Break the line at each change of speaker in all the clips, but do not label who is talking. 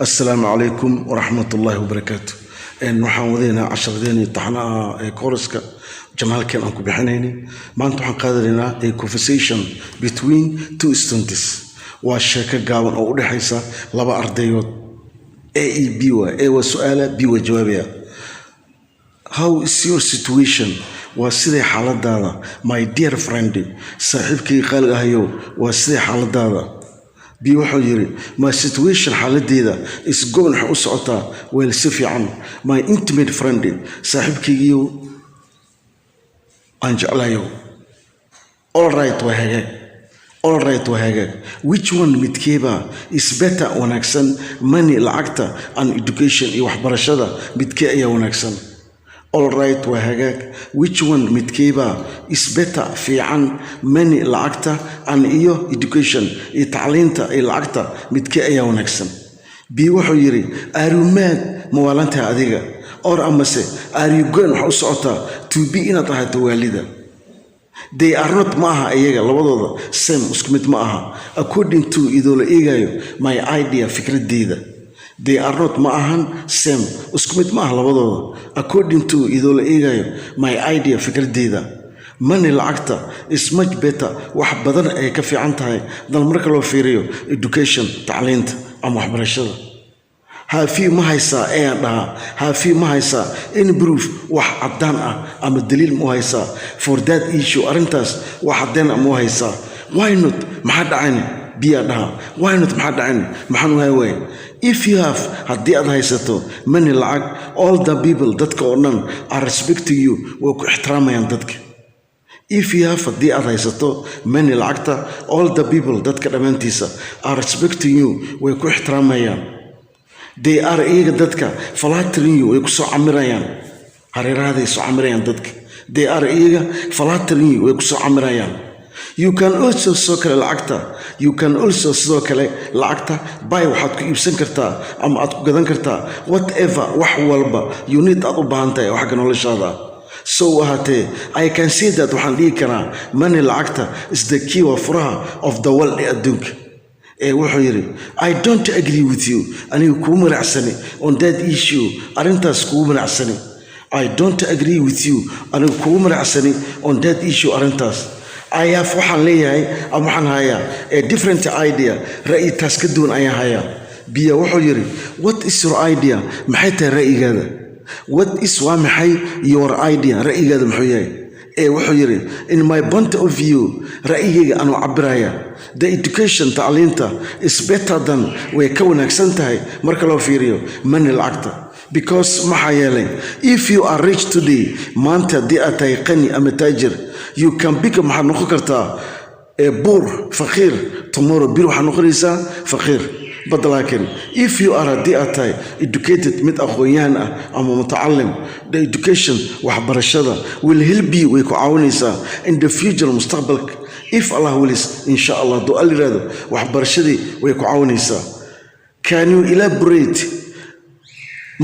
السلام عليكم ورحمة الله وبركاته. waxaan wadaynaa cashardeena taxanaha ee kooraska jamaalkeen aan ku bixinayni maanta waxaan qaadanaynaa a conversation between two students waa sheeko gaaban oo u dhaxaysa laba ardayood A iyo B A waa su'aala B waa jawaabaya. How is your situation? waa sidee xaaladaada? My dear friend, saaxiibkay qaaliga ahayo waa sidee xaaladaada? B wuxuu yiri my situation xaaladeeda is going u socotaa weel si fiican. My intimate friend, saaxiibkaygiyo aan jeclayo. All right waa hagaag. Which one midkeeba is better wanaagsan? Money lacagta and education iyo waxbarashada midkee ayaa wanaagsan? All right waa hagaag. Which one midkeeba is better fiican? Money lacagta and iyo education iyo tacliinta iyo lacagta midkee ayaa wanaagsan? B wuxuu yiri arumaad mawaalanta adiga or amase are you going u socotaa to be inaad ahaato waalida? They are not maaha iyaga labadooda same isku mid ma aha according to idoo la eegayo my idea fikradeyda. They are not maahan same isku mid ma aha labadooda according to idoo la eegayo my idea fikradeyda. Money lacagta is much better wax badan ay ka fiican tahay dal marka loo fiiriyo education tacliinta ama waxbarashada. Haafii ma haysaa ayaan dhahaa haafii ma haysaa in proof wax caddaan ah ama daliil ma haysaa for that issue arrintaas wax caddaan ah ma haysaa. Why not maxaa dhacayni? biya dhaha why not maxaa dhacayni maxaan waay if you have haddii aad haysato money lacag all the people dadka oo dhan are respecting you way ku ixtiraamayaan dadka. If you have haddii aad haysato money lacagta all the people dadka dhammaantiisa are respecting you way ku ixtiraamayaan. They are iyaga dadka flattering you way ku soo camirayaan hareerahaaday soo camirayaan dadka. They are iyaga flattering you way ku soo camirayaan. You can also sidoo kale lacagta buy waxaad ku iibsan kartaa ama aad ku gadan kartaa whatever wax walba you need aad u baahan tahay wax noloshaada. So ahaatee I can say that waxaan dhihi karaa money lacagta is the key waa furaha of the world ee adduunka. Wuxuu yiri I don't agree with you anigu kuma raacsani on that issue arrintaas kuma raacsani. I don't agree with you anigu kuma raacsani on that issue arrintaas. I have waxaan leeyahay ama waxaan hayaa a different idea ra'yi taas ka duwan ayaan hayaa. biya wuxuu yiri what is your idea maxay tahay ra'yigaada? What is waa maxay your idea ra'yigaada muxuu yahay? wuxuu yiri in my point of view ra'yigayga anuu cabiraya the education tacliinta is better than way ka wanaagsan tahay marka loo fiiriyo money lacagta because maxaa yeelay if you are rich today maanta haddii aad tahay qani ama taajir you can become waxaad noqon kartaa poor faqiir tomorrow bir waxaad noqonaysaa faqiir. But laakiin if you are haddii aad tahay educated mid aqoon-yahan ah ama mutacalim the education waxbarashada will help you way ku caawinaysaa in the future mustaqbalka if Allah wills insha Allah doo aliraado waxbarashadii way ku caawinaysaa. Can you elaborate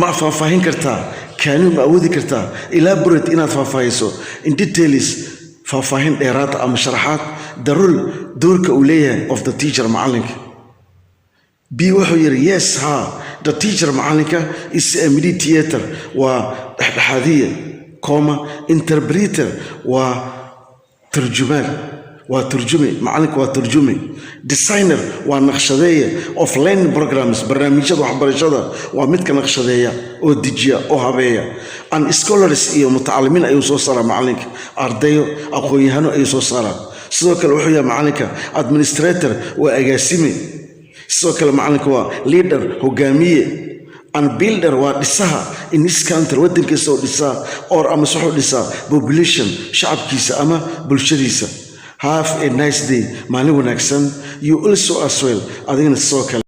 ma faahfaahin kartaa? Can you ma awoodi kartaa elaborate inaad faahfaahiso in details faahfaahin dheeraad ama sharaxaad the role doorka uu leeyahay of the teacher macalinka. B wuxuu yiri yes the teacher macalinka is a mediator waa dhexdhexaadiye interpreter waa turjumaan waa turjume macalinka waa turjume designer waa naqshadeeye of learning programs barnaamijyada waxbarashada waa midka naqshadeeya oo dejiya oo habeeya and scholars iyo mutacalimiin ayuu soo saaraa macalinka ardayo aqoon-yahano ayuu soo saaraa. sidoo kale wuxuu yahay macalinka administrator waa agaasime. sidoo kale macalinka waa leader hogaamiye and builder waa dhisaha in this country wadankiisa oo dhisaa or ama wuxuu dhisaa population shacabkiisa ama bulshadiisa. Have a nice day maalin wanaagsan. You also as well adigana sidoo kale